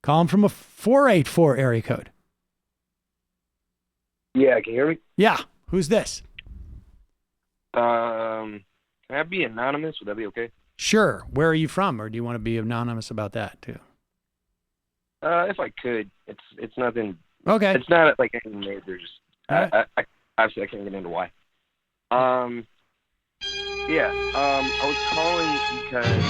Calling from a 484 area code. Yeah, can you hear me? Yeah. Who's this? Can I be anonymous? Would that be okay? Sure. Where are you from? Or do you want to be anonymous about that too? If I could, it's nothing. Okay. It's not like anything major. Just All right. I obviously I can't get into why. Yeah. I was calling because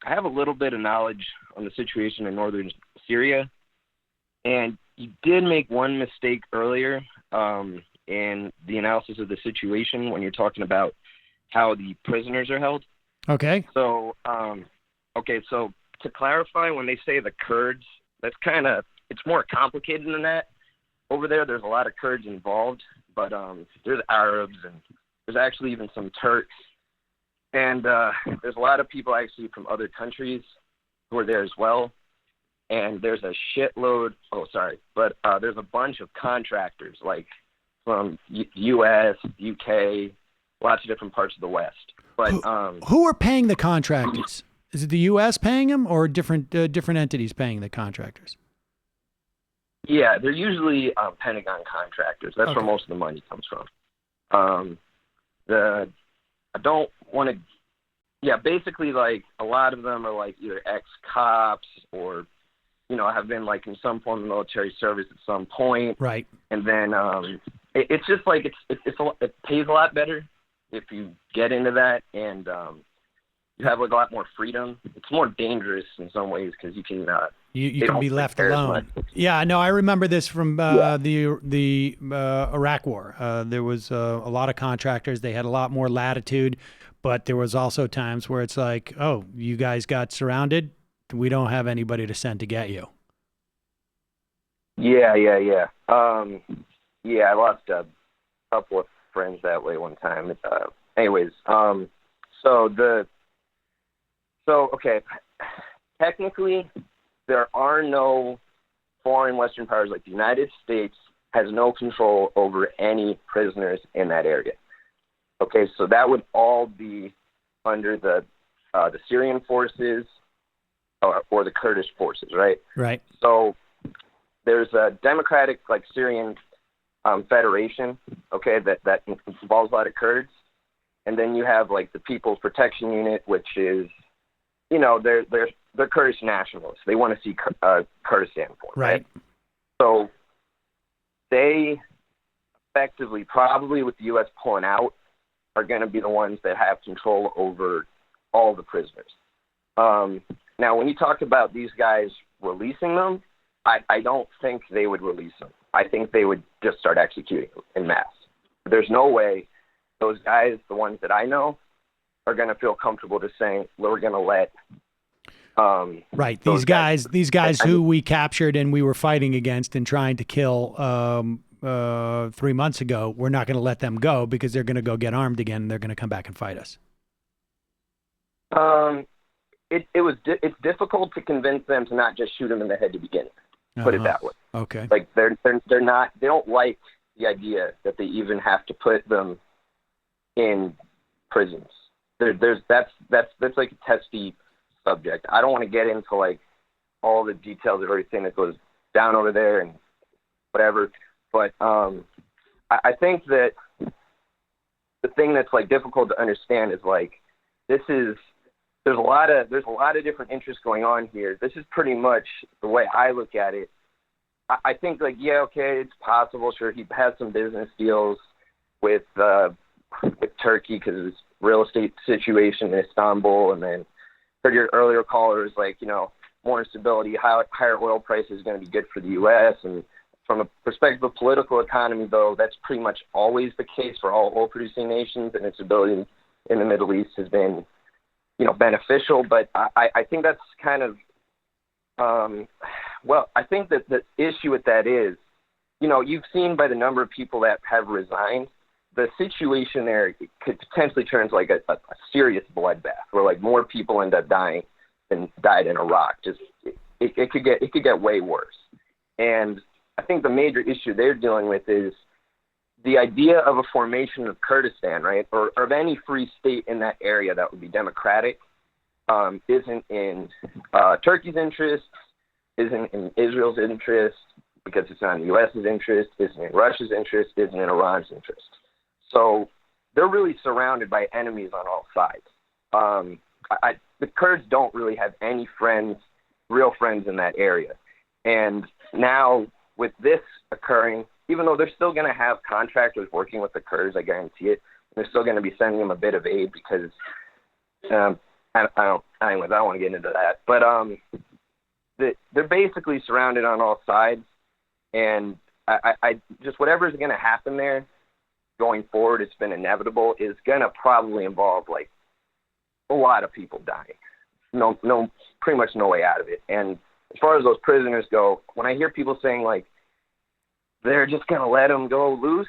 I have a little bit of knowledge on the situation in northern Syria, and you did make one mistake earlier in the analysis of the situation when you're talking about how the prisoners are held. Okay. So, so to clarify, when they say the Kurds, it's more complicated than that. Over there's a lot of Kurds involved, but there's Arabs and there's actually even some Turks. And there's a lot of people actually from other countries who are there as well. And there's a shitload, there's a bunch of contractors, like from U.S., U.K., lots of different parts of the West. But who are paying the contractors? Is it the U.S. paying them or different entities paying the contractors? Yeah, they're usually Pentagon contractors. That's where most of the money comes from. Basically, like, a lot of them are like either ex-cops or, have been like in some form of military service at some point. Right. And then it's just like it pays a lot better if you get into that, and you have like a lot more freedom. It's more dangerous in some ways because you can you can be left alone. Yeah, no, I remember this from the Iraq War. There was a lot of contractors. They had a lot more latitude, but there was also times where it's like, oh, you guys got surrounded. We don't have anybody to send to get you. Yeah. I lost a couple of friends that way one time. Technically, there are no foreign Western powers. Like the United States has no control over any prisoners in that area. Okay, so that would all be under the Syrian forces or the Kurdish forces, right? Right. So there's a democratic, like, Syrian federation, okay, that involves a lot of Kurds. And then you have, like, the People's Protection Unit, which is, they're Kurdish nationalists. They want to see Kurdistan formed, right? So they effectively, probably with the U.S. pulling out, are going to be the ones that have control over all the prisoners. Now, when you talk about these guys releasing them, I don't think they would release them. I think they would just start executing them en masse. There's no way those guys, the ones that I know, are going to feel comfortable just saying, we're going to let... These guys who we captured and we were fighting against and trying to kill 3 months ago, we're not going to let them go because they're going to go get armed again and they're going to come back and fight us. It's difficult to convince them to not just shoot them in the head to begin with. Put it that way. Okay. Like they don't like the idea that they even have to put them in prisons. That's like a testy subject. I don't want to get into like all the details of everything that goes down over there and whatever. But I think that the thing that's like difficult to understand is like there's a lot of different interests going on here. This is pretty much the way I look at it. I think like, yeah, okay, it's possible. Sure, he has some business deals with Turkey because of his real estate situation in Istanbul, and then heard your earlier caller is like, more instability, higher oil prices is going to be good for the U.S. And from a perspective of political economy, though, that's pretty much always the case for all oil-producing nations, and its ability in the Middle East has been, beneficial. But I think that's kind of, I think that the issue with that is, you've seen by the number of people that have resigned, the situation there could potentially turn into like a serious bloodbath where like more people end up dying than died in Iraq. Just it could get way worse. And I think the major issue they're dealing with is the idea of a formation of Kurdistan, right, or of any free state in that area that would be democratic, isn't in Turkey's interests, isn't in Israel's interest, because it's not in the U.S.'s interest, isn't in Russia's interest, isn't in Iran's interest. So they're really surrounded by enemies on all sides. The Kurds don't really have any friends, real friends in that area. And now with this occurring, even though they're still going to have contractors working with the Kurds, I guarantee it, they're still going to be sending them a bit of aid because, I don't want to get into that. But they're basically surrounded on all sides. And I just, whatever's going to happen there going forward, it's been inevitable, is going to probably involve like a lot of people dying. No, pretty much no way out of it. And as far as those prisoners go, when I hear people saying like they're just going to let them go loose,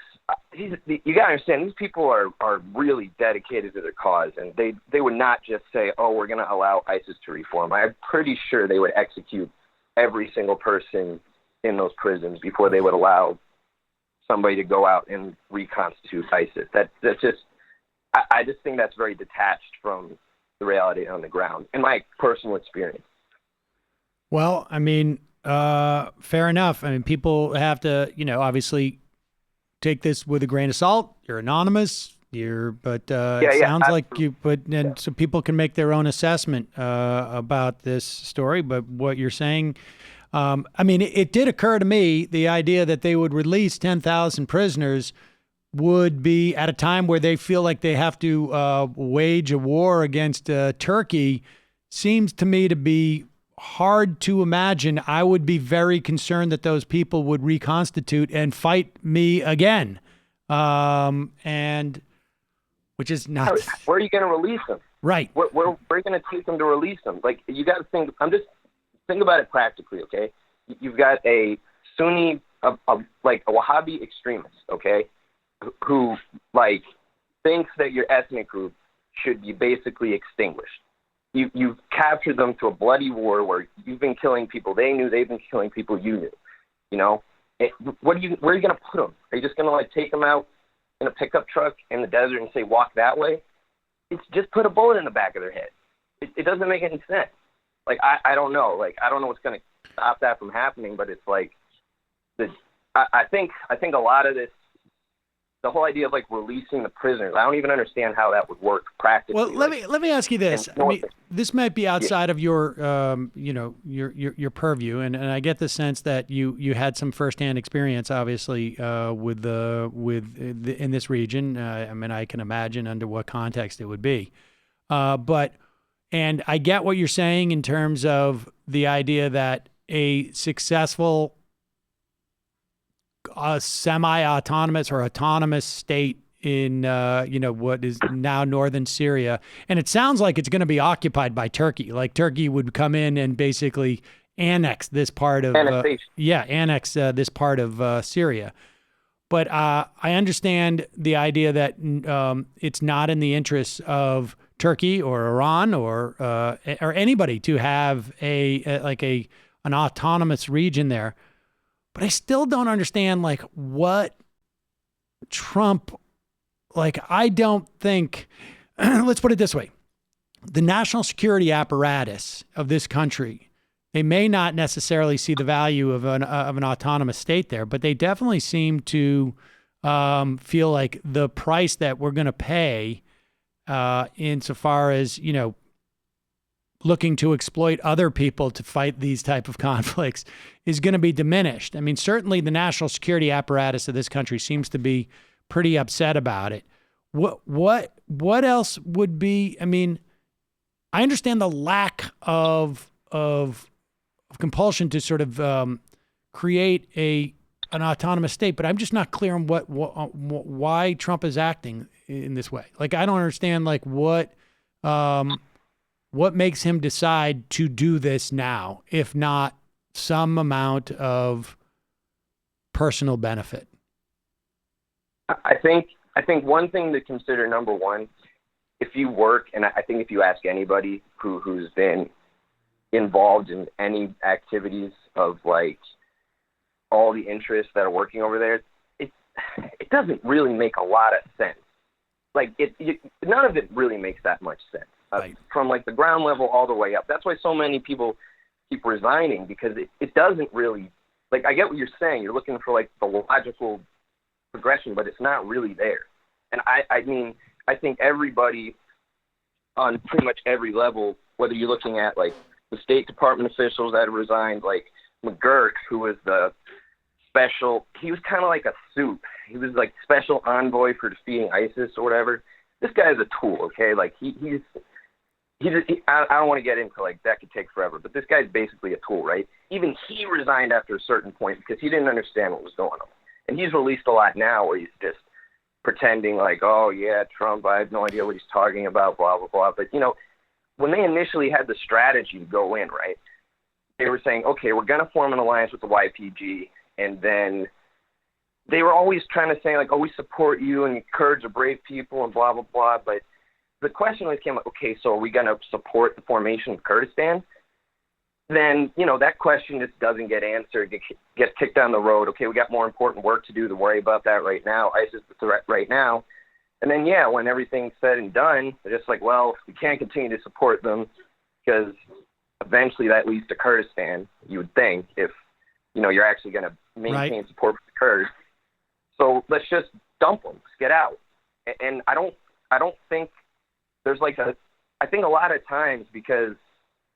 you got to understand, these people are really dedicated to their cause, and they would not just say, oh, we're going to allow ISIS to reform. I'm pretty sure they would execute every single person in those prisons before they would allow somebody to go out and reconstitute ISIS. That's just, I just think that's very detached from the reality on the ground, in my personal experience. Well, I mean, fair enough. I mean, people have to, obviously take this with a grain of salt. You're anonymous. It sounds like you, so people can make their own assessment about this story. But what you're saying, I mean, it did occur to me, the idea that they would release 10,000 prisoners would be at a time where they feel like they have to wage a war against Turkey, seems to me to be hard to imagine. I would be very concerned that those people would reconstitute and fight me again. And which is not. Where are you going to release them? Right. Where are you going to take them to release them? Like, you got to think. Think about it practically, okay? You've got a Sunni, like a Wahhabi extremist, okay, who like thinks that your ethnic group should be basically extinguished. You've captured them to a bloody war where you've been killing people they knew, they've been killing people you knew. Where are you going to put them? Are you just going to like take them out in a pickup truck in the desert and say walk that way? It's just put a bullet in the back of their head. It doesn't make any sense. Like I don't know. Like I don't know what's going to stop that from happening. But it's like I think a lot of this, the whole idea of like releasing the prisoners, I don't even understand how that would work practically. Well, let me ask you this. I mean, this might be outside of your your purview, and I get the sense that you had some firsthand experience, obviously, in this region. I mean, I can imagine under what context it would be, and I get what you're saying in terms of the idea that a successful semi-autonomous or autonomous state in what is now northern Syria, and it sounds like it's going to be occupied by Turkey. Like Turkey would come in and basically annex this part of this part of Syria. But I understand the idea that it's not in the interests of Turkey or Iran or anybody to have an autonomous region there. But I still don't understand, like, what Trump, like, I don't think, let's put it this way. The national security apparatus of this country, they may not necessarily see the value of an autonomous state there, but they definitely seem to feel like the price that we're going to pay insofar as, looking to exploit other people to fight these type of conflicts is going to be diminished. I mean, certainly the national security apparatus of this country seems to be pretty upset about it. What else would be? I mean, I understand the lack of compulsion to sort of create an autonomous state, but I'm just not clear on why Trump is acting in this way. Like, I don't understand what makes him decide to do this now, if not some amount of personal benefit? I think one thing to consider, number one, if you work, and I think if you ask anybody who's been involved in any activities of like all the interests that are working over there, it doesn't really make a lot of sense. Like none of it really makes that much sense. Right. From like the ground level all the way up. That's why so many people keep resigning because it doesn't really, like, I get what you're saying. You're looking for, like, the logical progression, but it's not really there. And I mean, I think everybody on pretty much every level, whether you're looking at, like, the State Department officials that have resigned, like McGurk, who was the he was kind of like a suit. He was like special envoy for defeating ISIS or whatever. This guy is a tool, okay? Like, I don't want to get into, like, that could take forever, but this guy's basically a tool, right? Even he resigned after a certain point because he didn't understand what was going on. And he's released a lot now where he's just pretending like, oh, yeah, Trump, I have no idea what he's talking about, blah, blah, blah. But, you know, when they initially had the strategy to go in, right, they were saying, okay, we're going to form an alliance with the YPG, and then they were always trying to say, like, oh, we support you, and Kurds are brave people, and blah, blah, blah. But the question always came up, okay, so are we going to support the formation of Kurdistan? Then, you know, that question just doesn't get answered, gets kicked down the road. Okay, we got more important work to do to worry about that right now. ISIS is the threat right now. And then, yeah, when everything's said and done, they're just like, well, we can't continue to support them because eventually that leads to Kurdistan, you would think, if, you know, you're actually going to maintain support for the Kurds. So let's just dump them, just get out. And I don't think there's like I think a lot of times because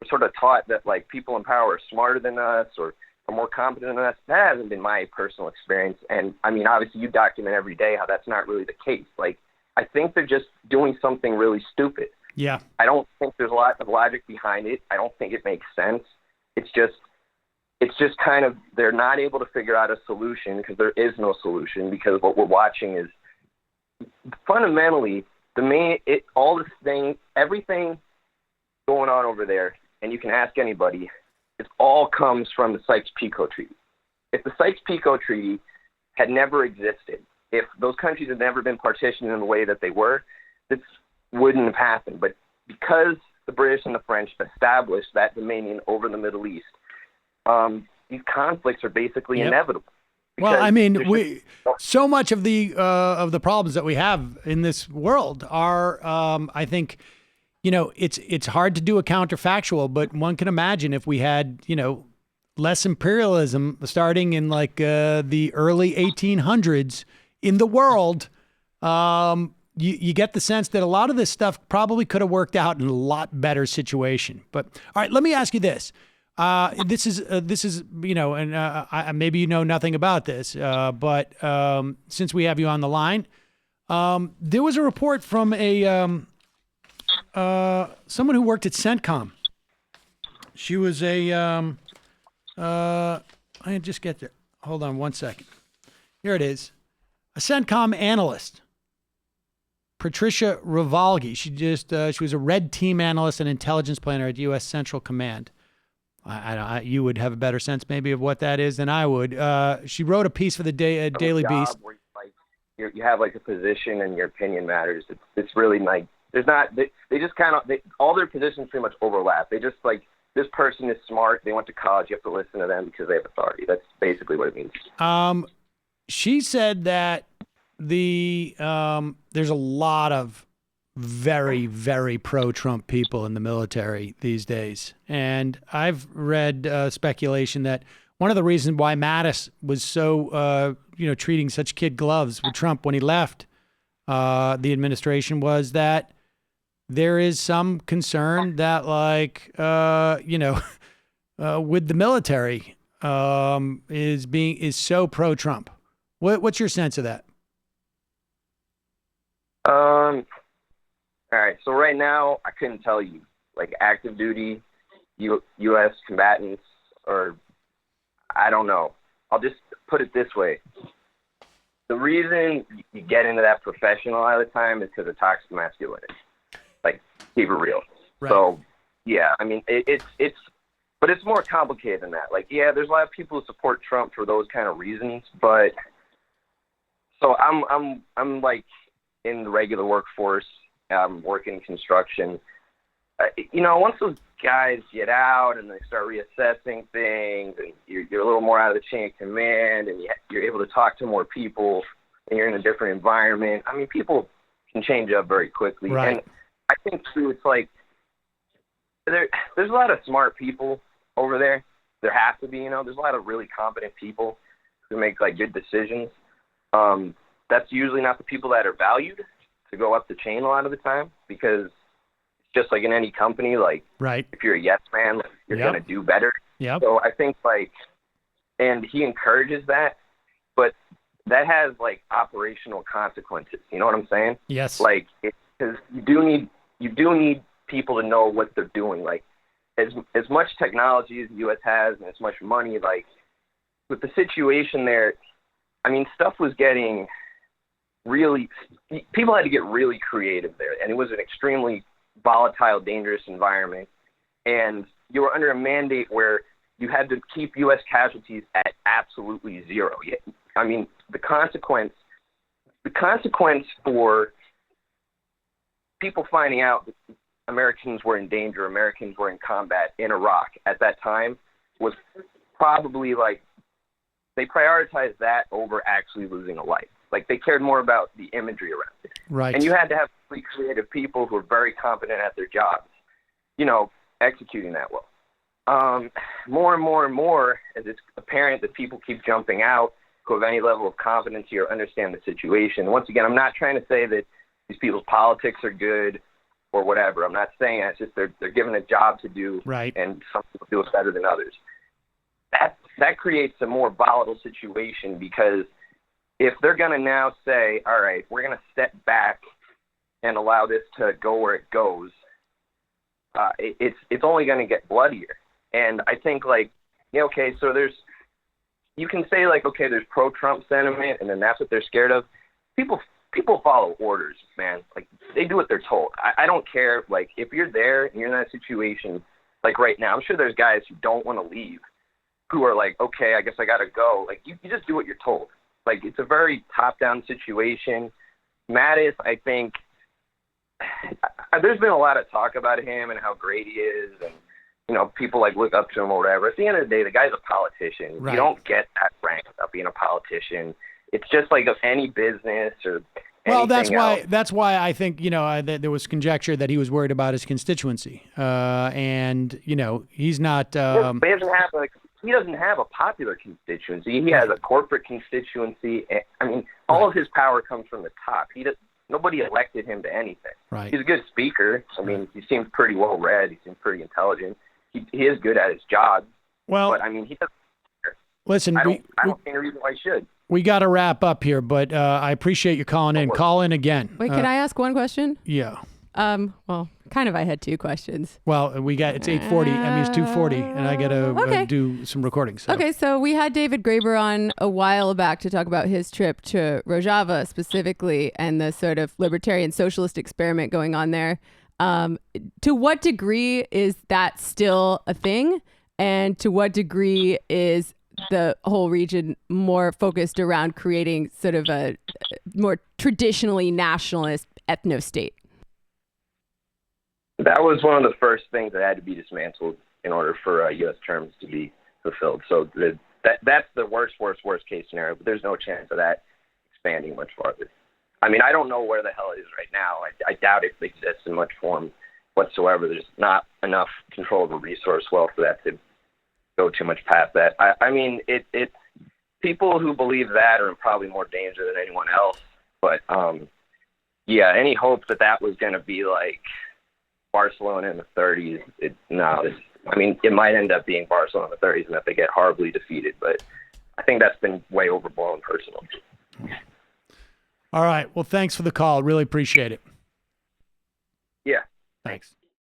we're sort of taught that, like, people in power are smarter than us or are more competent than us. That hasn't been my personal experience. And I mean, obviously you document every day how that's not really the case. Like, I think they're just doing something really stupid. Yeah. I don't think there's a lot of logic behind it. I don't think it makes sense. It's just kind of, they're not able to figure out a solution because there is no solution, because what we're watching is fundamentally everything going on over there, and you can ask anybody, it all comes from the Sykes-Picot Treaty. If the Sykes-Picot Treaty had never existed, if those countries had never been partitioned in the way that they were, this wouldn't have happened. But because the British and the French established that dominion over the Middle East, these conflicts are basically inevitable. Well, I mean, so much of the problems that we have in this world are, I think, you know, it's hard to do a counterfactual, but one can imagine if we had, you know, less imperialism starting in like the early 1800s in the world, you get the sense that a lot of this stuff probably could have worked out in a lot better situation. But all right, let me ask you this. This is, you know, and maybe you know nothing about this, but since we have you on the line, there was a report from someone who worked at CENTCOM. She was I just get there. Hold on one second. Here it is. A CENTCOM analyst, Patricia Rivalgi. She was a red team analyst and intelligence planner at U.S. Central Command. You would have a better sense maybe of what that is than I would. She wrote a piece for the Daily Beast. Where you have like a position and your opinion matters. It's really like there's not. They just kind of all their positions pretty much overlap. They just like, this person is smart. They went to college. You have to listen to them because they have authority. That's basically what it means. She said that there's a lot of very, very pro-Trump people in the military these days. And I've read speculation that one of the reasons why Mattis was so, treating such kid gloves with Trump when he left the administration was that there is some concern that, like, with the military is so pro-Trump. What's your sense of that? All right. So right now, I couldn't tell you, like, active duty, U.S. combatants, or I don't know. I'll just put it this way. The reason you get into that profession a lot of the time is because of toxic masculinity. Like, keep it real. Right. So, yeah, I mean, but it's more complicated than that. Like, yeah, there's a lot of people who support Trump for those kind of reasons, but so I'm like in the regular workforce. I'm working in construction. Once those guys get out and they start reassessing things, and you're a little more out of the chain of command, and you're able to talk to more people, and you're in a different environment. I mean, people can change up very quickly. Right. And I think too, it's like there's a lot of smart people over there. There has to be, there's a lot of really competent people who make like good decisions. That's usually not the people that are valued to go up the chain a lot of the time, because it's just like in any company, like right. if you're a yes man, like, you're Yep. going to do better. Yep. So I think and he encourages that, but that has like operational consequences. You know what I'm saying? Yes. Like, because you do need people to know what they're doing. Like, as much technology as the U.S. has and as much money, like with the situation there, I mean, stuff was getting people had to get really creative there, and it was an extremely volatile, dangerous environment. And you were under a mandate where you had to keep U.S. casualties at absolutely zero. I mean, the consequence for people finding out that Americans were in danger, Americans were in combat in Iraq at that time, was probably like they prioritized that over actually losing a life. Like, they cared more about the imagery around it. Right. And you had to have really creative people who were very competent at their jobs, executing that well. More and more and more, as it's apparent that people keep jumping out who have any level of competency or understand the situation. Once again, I'm not trying to say that these people's politics are good or whatever. I'm not saying that. It's just they're given a job to do, right. And some people do it better than others. That creates a more volatile situation, because if they're going to now say, all right, we're going to step back and allow this to go where it goes, it's only going to get bloodier. And I think, like, okay, so you can say, like, okay, there's pro-Trump sentiment, and then that's what they're scared of. People follow orders, man. Like, they do what they're told. I don't care. Like, if you're there and you're in that situation, like right now, I'm sure there's guys who don't want to leave, who are like, okay, I guess I got to go. Like, you just do what you're told. Like, it's a very top-down situation. Mattis, I think, there's been a lot of talk about him and how great he is, and people like look up to him or whatever. At the end of the day, the guy's a politician. Right. You don't get that rank without being a politician. It's just like of any business or anything else. That's why I think there was conjecture that he was worried about his constituency, and he's not. He doesn't have a popular constituency. He has a corporate constituency. I mean, all of his power comes from the top. Nobody elected him to anything. Right. He's a good speaker. I mean, he seems pretty well read. He seems pretty intelligent. He is good at his job. Well, but I mean, he doesn't. Listen, I don't see any reason why he should. We got to wrap up here, but I appreciate you calling in. Call in again. Wait, can I ask one question? Yeah. Well, kind of. I had two questions. Well, it's 8:40. That means 2:40, and I got to do some recordings. So. Okay, so we had David Graeber on a while back to talk about his trip to Rojava specifically, and the sort of libertarian socialist experiment going on there. To what degree is that still a thing, and to what degree is the whole region more focused around creating sort of a more traditionally nationalist ethno-state? That was one of the first things that had to be dismantled in order for U.S. terms to be fulfilled. So that's the worst case scenario, but there's no chance of that expanding much farther. I mean, I don't know where the hell it is right now. I doubt it exists in much form whatsoever. There's not enough controllable resource wealth for that to go too much past that. I mean, it people who believe that are in probably more danger than anyone else. But yeah, any hope that was going to be like Barcelona in the 30s, I mean, it might end up being Barcelona in the 30s and that they get horribly defeated. But I think that's been way overblown personally. All right. Well, thanks for the call. Really appreciate it. Yeah. Thanks.